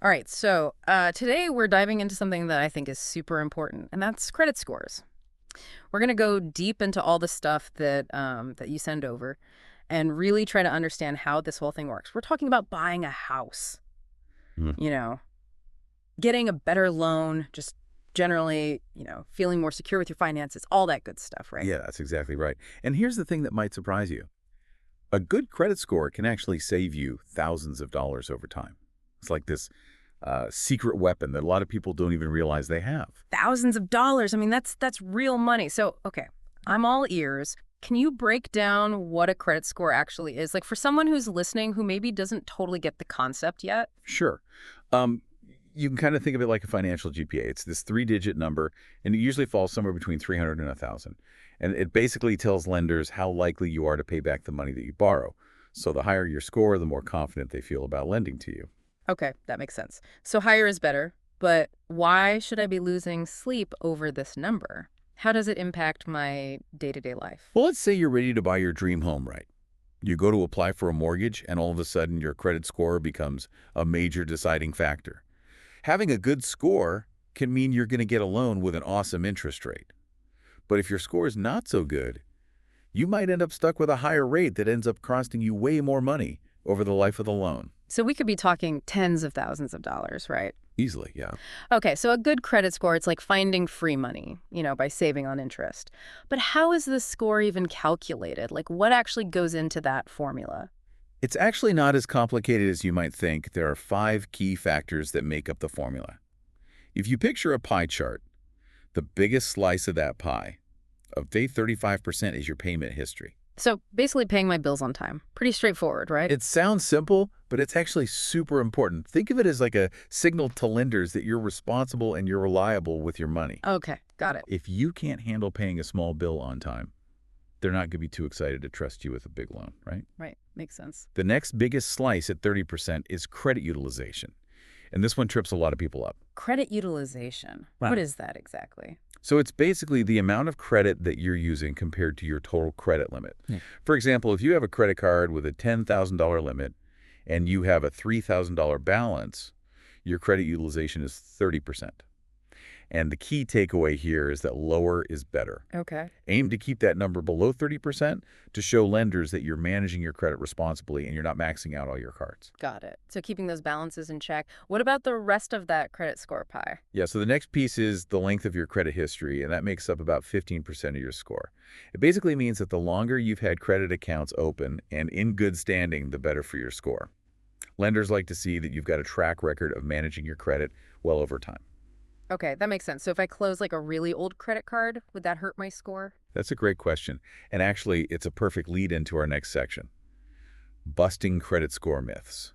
All right, so today we're diving into something that I think is super important, and that's credit scores. We're going to go deep into all the stuff that you send over and really try to understand how this whole thing works. We're talking about buying a house, Mhm. you know, getting a better loan, just generally, feeling more secure with your finances, all that good stuff, right? Yeah, that's exactly right. And here's the thing that might surprise you. A good credit score can actually save you thousands of dollars over time. It's like this secret weapon that a lot of people don't even realize they have. Thousands of dollars. I mean, that's real money. So, okay, I'm all ears. Can you break down what a credit score actually is? Like for someone who's listening who maybe doesn't totally get the concept yet? Sure. Um, you can kind of think of it like a financial GPA. It's this three-digit number, and it usually falls somewhere between 300 and 1,000. And it basically tells lenders how likely you are to pay back the money that you borrow. So the higher your score, the more confident they feel about lending to you. Okay, that makes sense. So higher is better, but why should I be losing sleep over this number? How does it impact my day-to-day life? Well, let's say you're ready to buy your dream home, right? You go to apply for a mortgage, and all of a sudden your credit score becomes a major deciding factor. Having a good score can mean you're going to get a loan with an awesome interest rate. But if your score is not so good, you might end up stuck with a higher rate that ends up costing you way more money over the life of the loan. So we could be talking tens of thousands of dollars, right? Easily, yeah. Okay, so a good credit score, it's like finding free money, by saving on interest. But how is this score even calculated? Like what actually goes into that formula? It's actually not as complicated as you might think. There are 5 key factors that make up the formula. If you picture a pie chart, the biggest slice of that pie, of say 35%, is your payment history. So basically paying my bills on time. Pretty straightforward, right? It sounds simple, but it's actually super important. Think of it as like a signal to lenders that you're responsible and you're reliable with your money. Okay, got it. If you can't handle paying a small bill on time, they're not going to be too excited to trust you with a big loan, right? Right, makes sense. The next biggest slice at 30% is credit utilization. And this one trips a lot of people up. Credit utilization. Wow. What is that exactly? So it's basically the amount of credit that you're using compared to your total credit limit. Yeah. For example, if you have a credit card with a $10,000 limit and you have a $3,000 balance, your credit utilization is 30%. And the key takeaway here is that lower is better. Okay. Aim to keep that number below 30% to show lenders that you're managing your credit responsibly and you're not maxing out all your cards. Got it. So keeping those balances in check. What about the rest of that credit score pie? Yeah, so the next piece is the length of your credit history, and that makes up about 15% of your score. It basically means that the longer you've had credit accounts open and in good standing, the better for your score. Lenders like to see that you've got a track record of managing your credit well over time. Okay, that makes sense. So if I close like a really old credit card, would that hurt my score? That's a great question, and actually, it's a perfect lead into our next section, busting credit score myths.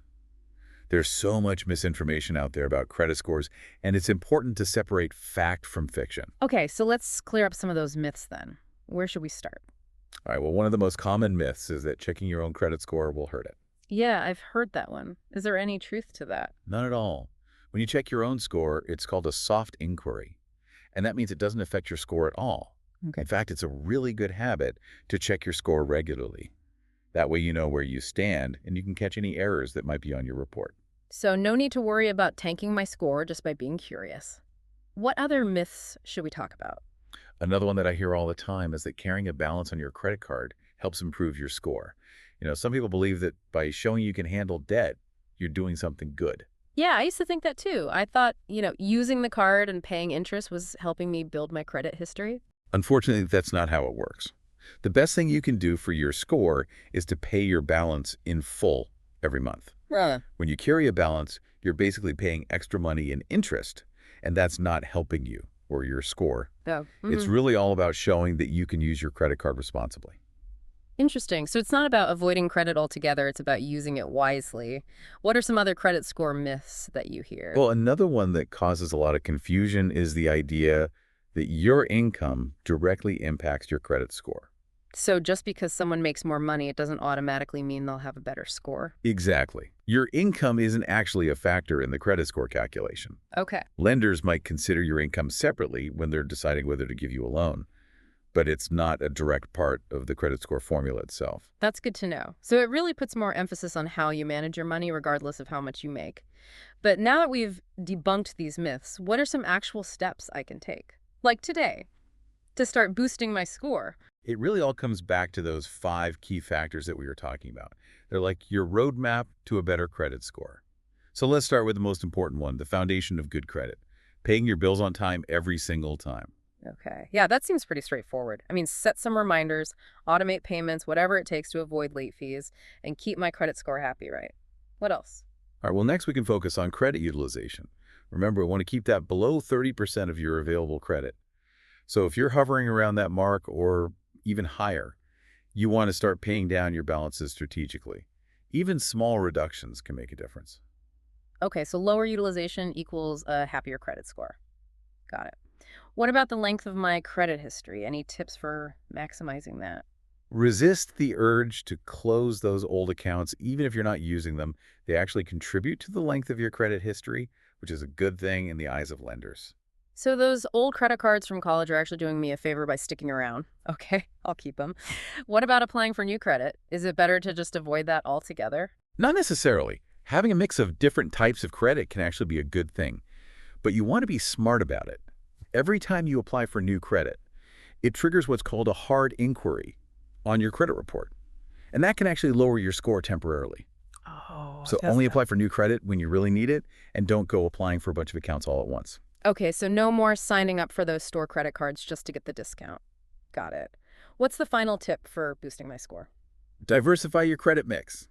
There's so much misinformation out there about credit scores, and it's important to separate fact from fiction. Okay, so let's clear up some of those myths then. Where should we start? All right, well, one of the most common myths is that checking your own credit score will hurt it. Yeah, I've heard that one. Is there any truth to that? None at all. When you check your own score, it's called a soft inquiry, and that means it doesn't affect your score at all. Okay. In fact, it's a really good habit to check your score regularly. That way you know where you stand, and you can catch any errors that might be on your report. So no need to worry about tanking my score just by being curious. What other myths should we talk about? Another one that I hear all the time is that carrying a balance on your credit card helps improve your score. Some people believe that by showing you can handle debt, you're doing something good. Yeah, I used to think that too. I thought, using the card and paying interest was helping me build my credit history. Unfortunately, that's not how it works. The best thing you can do for your score is to pay your balance in full every month. When you carry a balance, you're basically paying extra money in interest, and that's not helping you or your score. Oh, It's really all about showing that you can use your credit card responsibly. interesting. So it's not about avoiding credit altogether. It's about using it wisely. What are some other credit score myths that you hear? Well, another one that causes a lot of confusion is the idea that your income directly impacts your credit score. So just because someone makes more money, it doesn't automatically mean they'll have a better score. Exactly. Your income isn't actually a factor in the credit score calculation. Okay. Lenders might consider your income separately when they're deciding whether to give you a loan. but it's not a direct part of the credit score formula itself. That's good to know. So it really puts more emphasis on how you manage your money, regardless of how much you make. But now that we've debunked these myths, what are some actual steps I can take? Like today, to start boosting my score. It really all comes back to those 5 key factors that we were talking about. They're like your roadmap to a better credit score. So let's start with the most important one, the foundation of good credit. Paying your bills on time every single time. Okay. Yeah, that seems pretty straightforward. I mean, set some reminders, automate payments, whatever it takes to avoid late fees, and keep my credit score happy, right? What else? All right, well, next we can focus on credit utilization. Remember, we want to keep that below 30% of your available credit. So if you're hovering around that mark or even higher, you want to start paying down your balances strategically. Even small reductions can make a difference. Okay, so lower utilization equals a happier credit score. Got it. What about the length of my credit history? Any tips for maximizing that? Resist the urge to close those old accounts, even if you're not using them. They actually contribute to the length of your credit history, which is a good thing in the eyes of lenders. So those old credit cards from college are actually doing me a favor by sticking around. Okay, I'll keep them. What about applying for new credit? Is it better to just avoid that altogether? Not necessarily. Having a mix of different types of credit can actually be a good thing, but you want to be smart about it. Every time you apply for new credit, it triggers what's called a hard inquiry on your credit report, and that can actually lower your score temporarily. Oh, So that's only tough. apply for new credit when you really need it, and don't go applying for a bunch of accounts all at once. Okay, so no more signing up for those store credit cards just to get the discount. Got it. What's the final tip for boosting my score? Diversify your credit mix.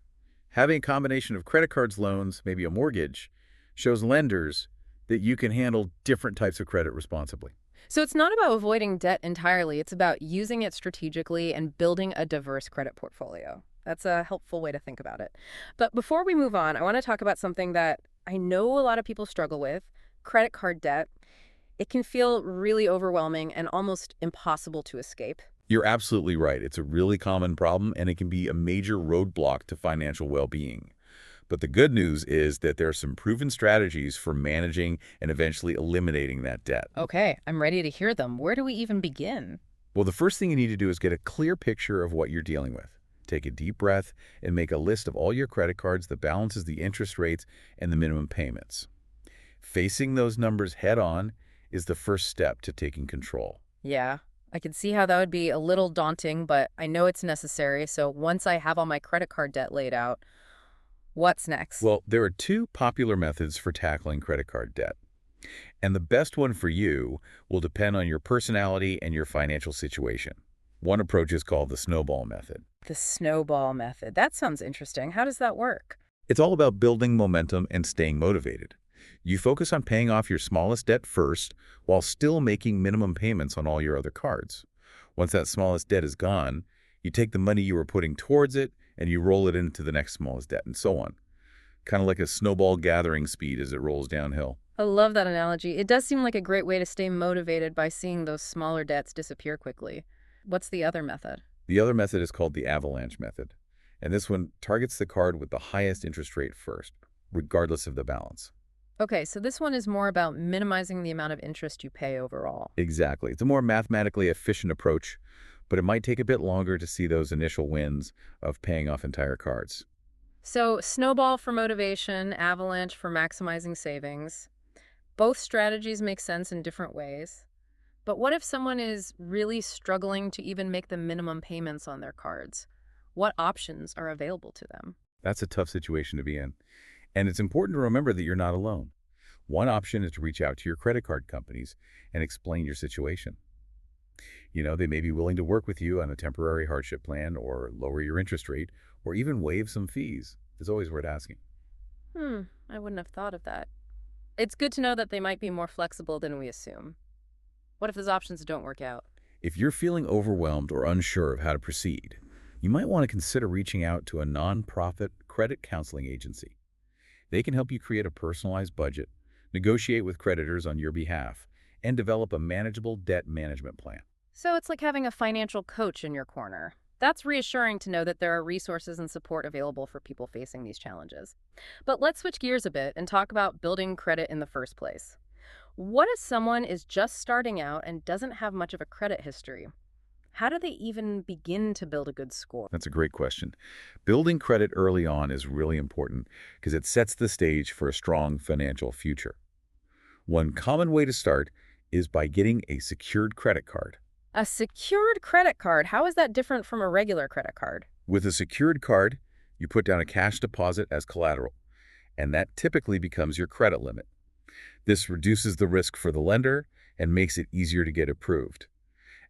Having a combination of credit cards, loans, maybe a mortgage, shows lenders that you can handle different types of credit responsibly. So it's not about avoiding debt entirely, it's about using it strategically and building a diverse credit portfolio. That's a helpful way to think about it. But before we move on, I want to talk about something that I know a lot of people struggle with, credit card debt. It can feel really overwhelming and almost impossible to escape. You're absolutely right. It's a really common problem, and it can be a major roadblock to financial well-being. But the good news is that there are some proven strategies for managing and eventually eliminating that debt. Okay, I'm ready to hear them. Where do we even begin? Well, the first thing you need to do is get a clear picture of what you're dealing with. Take a deep breath and make a list of all your credit cards, the balances, the interest rates, and the minimum payments. Facing those numbers head on is the first step to taking control. Yeah, I can see how that would be a little daunting, but I know it's necessary. So once I have all my credit card debt laid out, what's next? Well, there are 2 popular methods for tackling credit card debt, and the best one for you will depend on your personality and your financial situation. One approach is called the snowball method. The snowball method. That sounds interesting. How does that work? It's all about building momentum and staying motivated. You focus on paying off your smallest debt first while still making minimum payments on all your other cards. Once that smallest debt is gone, you take the money you were putting towards it and you roll it into the next smallest debt, and so on. Kind of like a snowball gathering speed as it rolls downhill. I love that analogy. It does seem like a great way to stay motivated by seeing those smaller debts disappear quickly. What's the other method? The other method is called the avalanche method, and this one targets the card with the highest interest rate first, regardless of the balance. Okay, so this one is more about minimizing the amount of interest you pay overall. Exactly. It's a more mathematically efficient approach, but it might take a bit longer to see those initial wins of paying off entire cards. So, snowball for motivation, avalanche for maximizing savings. Both strategies make sense in different ways. But what if someone is really struggling to even make the minimum payments on their cards? What options are available to them? That's a tough situation to be in. And it's important to remember that you're not alone. One option is to reach out to your credit card companies and explain your situation. They may be willing to work with you on a temporary hardship plan or lower your interest rate or even waive some fees. It's always worth asking. I wouldn't have thought of that. It's good to know that they might be more flexible than we assume. What if those options don't work out? If you're feeling overwhelmed or unsure of how to proceed, you might want to consider reaching out to a nonprofit credit counseling agency. They can help you create a personalized budget, negotiate with creditors on your behalf, and develop a manageable debt management plan. So it's like having a financial coach in your corner. That's reassuring to know that there are resources and support available for people facing these challenges. But let's switch gears a bit and talk about building credit in the first place. What if someone is just starting out and doesn't have much of a credit history? How do they even begin to build a good score? That's a great question. Building credit early on is really important because it sets the stage for a strong financial future. One common way to start is by getting a secured credit card. A secured credit card, how is that different from a regular credit card? With a secured card, you put down a cash deposit as collateral, and that typically becomes your credit limit. This reduces the risk for the lender and makes it easier to get approved.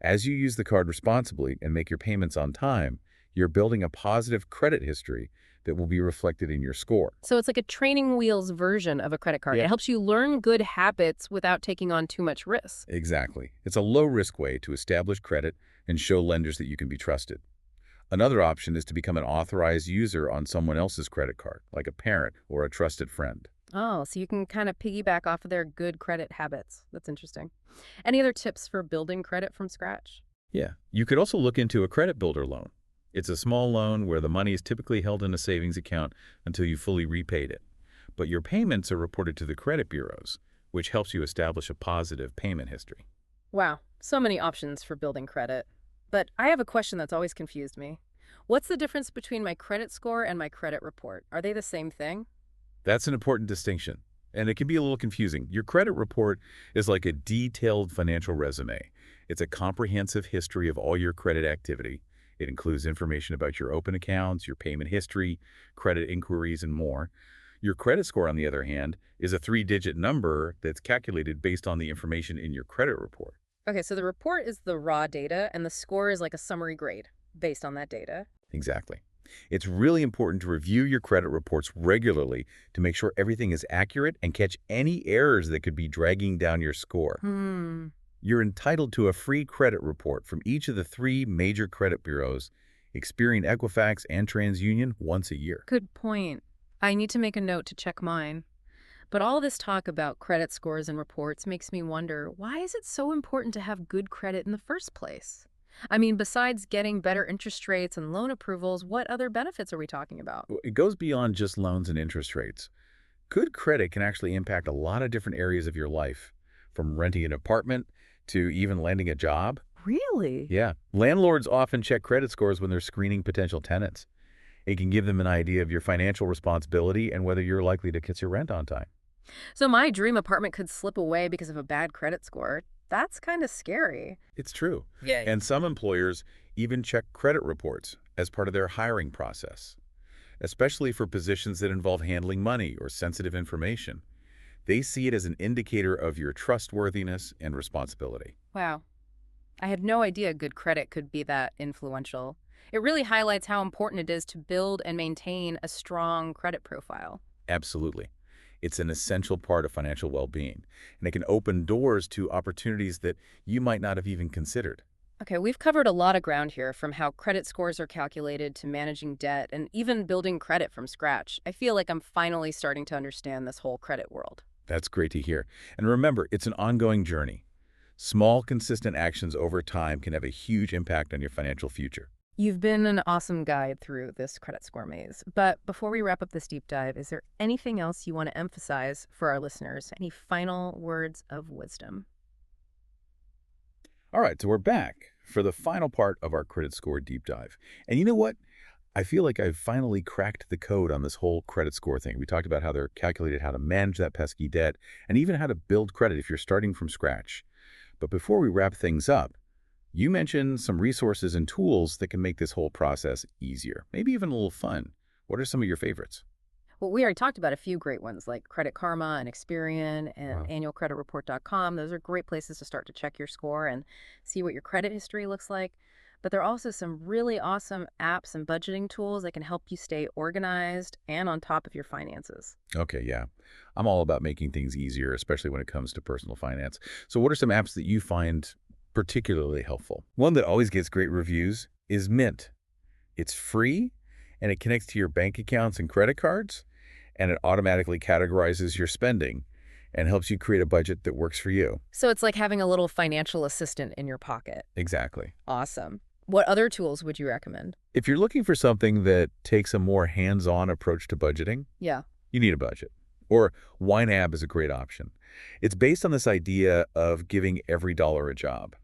As you use the card responsibly and make your payments on time, you're building a positive credit history that will be reflected in your score. So it's like a training wheels version of a credit card. Yeah. It helps you learn good habits without taking on too much risk. Exactly. It's a low-risk way to establish credit and show lenders that you can be trusted. Another option is to become an authorized user on someone else's credit card, like a parent or a trusted friend. Oh, so you can kind of piggyback off of their good credit habits. That's interesting. Any other tips for building credit from scratch? Yeah. You could also look into a credit builder loan. It's a small loan where the money is typically held in a savings account until you fully repaid it. But your payments are reported to the credit bureaus, which helps you establish a positive payment history. Wow, so many options for building credit. But I have a question that's always confused me. What's the difference between my credit score and my credit report? Are they the same thing? That's an important distinction, and it can be a little confusing. Your credit report is like a detailed financial resume. It's a comprehensive history of all your credit activity. It includes information about your open accounts, your payment history, credit inquiries, and more. Your credit score, on the other hand, is a three-digit number that's calculated based on the information in your credit report. Okay, so the report is the raw data, and the score is like a summary grade based on that data. Exactly. It's really important to review your credit reports regularly to make sure everything is accurate and catch any errors that could be dragging down your score. Hmm. You're entitled to a free credit report from each of the three major credit bureaus, Experian, Equifax, and TransUnion, once a year. Good point. I need to make a note to check mine. But all this talk about credit scores and reports makes me wonder, why is it so important to have good credit in the first place? I mean, besides getting better interest rates and loan approvals, what other benefits are we talking about? It goes beyond just loans and interest rates. Good credit can actually impact a lot of different areas of your life, from renting an apartment to even landing a job. Really? Yeah. Landlords often check credit scores when they're screening potential tenants. It can give them an idea of your financial responsibility and whether you're likely to get your rent on time. So my dream apartment could slip away because of a bad credit score. That's kind of scary. It's true. Yay. And some employers even check credit reports as part of their hiring process, especially for positions that involve handling money or sensitive information. They see it as an indicator of your trustworthiness and responsibility. Wow. I had no idea good credit could be that influential. It really highlights how important it is to build and maintain a strong credit profile. Absolutely. It's an essential part of financial well-being, and it can open doors to opportunities that you might not have even considered. Okay, we've covered a lot of ground here, from how credit scores are calculated to managing debt and even building credit from scratch. I feel like I'm finally starting to understand this whole credit world. That's great to hear. And remember, it's an ongoing journey. Small, consistent actions over time can have a huge impact on your financial future. You've been an awesome guide through this credit score maze. But before we wrap up this deep dive, is there anything else you want to emphasize for our listeners? Any final words of wisdom? All right, so we're back for the final part of our credit score deep dive. And you know what? I feel like I've finally cracked the code on this whole credit score thing. We talked about how they're calculated, how to manage that pesky debt, and even how to build credit if you're starting from scratch. But before we wrap things up, you mentioned some resources and tools that can make this whole process easier, maybe even a little fun. What are some of your favorites? Well, we already talked about a few great ones like Credit Karma and Experian and Wow. annualcreditreport.com. Those are great places to start to check your score and see what your credit history looks like. But there are also some really awesome apps and budgeting tools that can help you stay organized and on top of your finances. Okay, yeah. I'm all about making things easier, especially when it comes to personal finance. So what are some apps that you find particularly helpful? One that always gets great reviews is Mint. It's free, and it connects to your bank accounts and credit cards, and it automatically categorizes your spending and helps you create a budget that works for you. So it's like having a little financial assistant in your pocket. Exactly. Awesome. What other tools would you recommend? If you're looking for something that takes a more hands-on approach to budgeting, Yeah. you need a budget. Or YNAB is a great option. It's based on this idea of giving every dollar a job.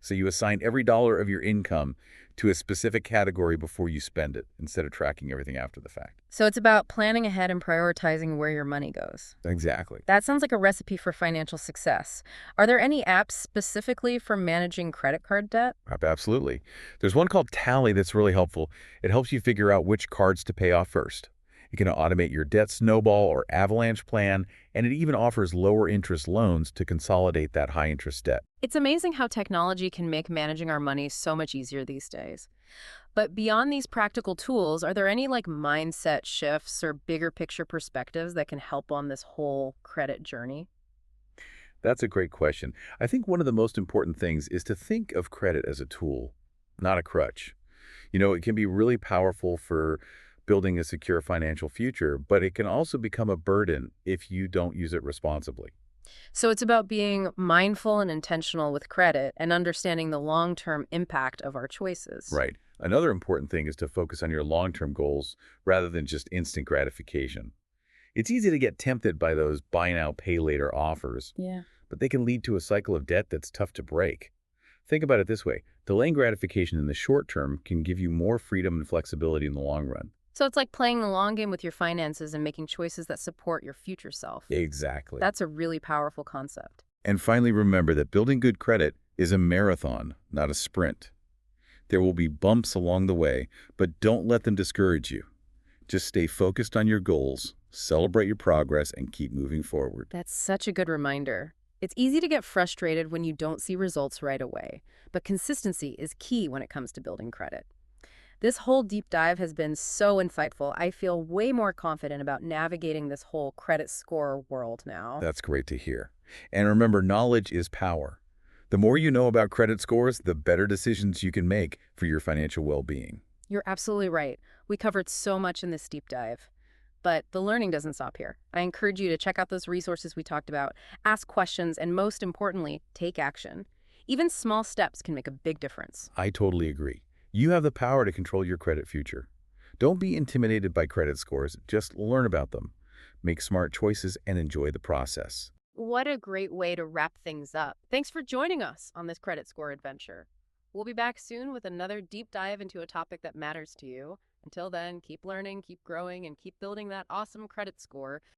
So you assign every dollar of your income to a specific category before you spend it, instead of tracking everything after the fact. So it's about planning ahead and prioritizing where your money goes. Exactly. That sounds like a recipe for financial success. Are there any apps specifically for managing credit card debt? Absolutely. There's one called Tally that's really helpful. It helps you figure out which cards to pay off first. It can automate your debt snowball or avalanche plan, and it even offers lower interest loans to consolidate that high interest debt. It's amazing how technology can make managing our money so much easier these days. But beyond these practical tools, are there any like mindset shifts or bigger picture perspectives that can help on this whole credit journey? That's a great question. I think one of the most important things is to think of credit as a tool, not a crutch. It can be really powerful for building a secure financial future, but it can also become a burden if you don't use it responsibly. So it's about being mindful and intentional with credit and understanding the long-term impact of our choices. Right. Another important thing is to focus on your long-term goals rather than just instant gratification. It's easy to get tempted by those buy now, pay later offers, Yeah. but they can lead to a cycle of debt that's tough to break. Think about it this way. Delaying gratification in the short term can give you more freedom and flexibility in the long run. So it's like playing the long game with your finances and making choices that support your future self. Exactly. That's a really powerful concept. And finally, remember that building good credit is a marathon, not a sprint. There will be bumps along the way, but don't let them discourage you. Just stay focused on your goals, celebrate your progress, and keep moving forward. That's such a good reminder. It's easy to get frustrated when you don't see results right away, but consistency is key when it comes to building credit. This whole deep dive has been so insightful. I feel way more confident about navigating this whole credit score world now. That's great to hear. And remember, knowledge is power. The more you know about credit scores, the better decisions you can make for your financial well-being. You're absolutely right. We covered so much in this deep dive. But the learning doesn't stop here. I encourage you to check out those resources we talked about, ask questions, and most importantly, take action. Even small steps can make a big difference. I totally agree. You have the power to control your credit future. Don't be intimidated by credit scores. Just learn about them. Make smart choices and enjoy the process. What a great way to wrap things up. Thanks for joining us on this credit score adventure. We'll be back soon with another deep dive into a topic that matters to you. Until then, keep learning, keep growing, and keep building that awesome credit score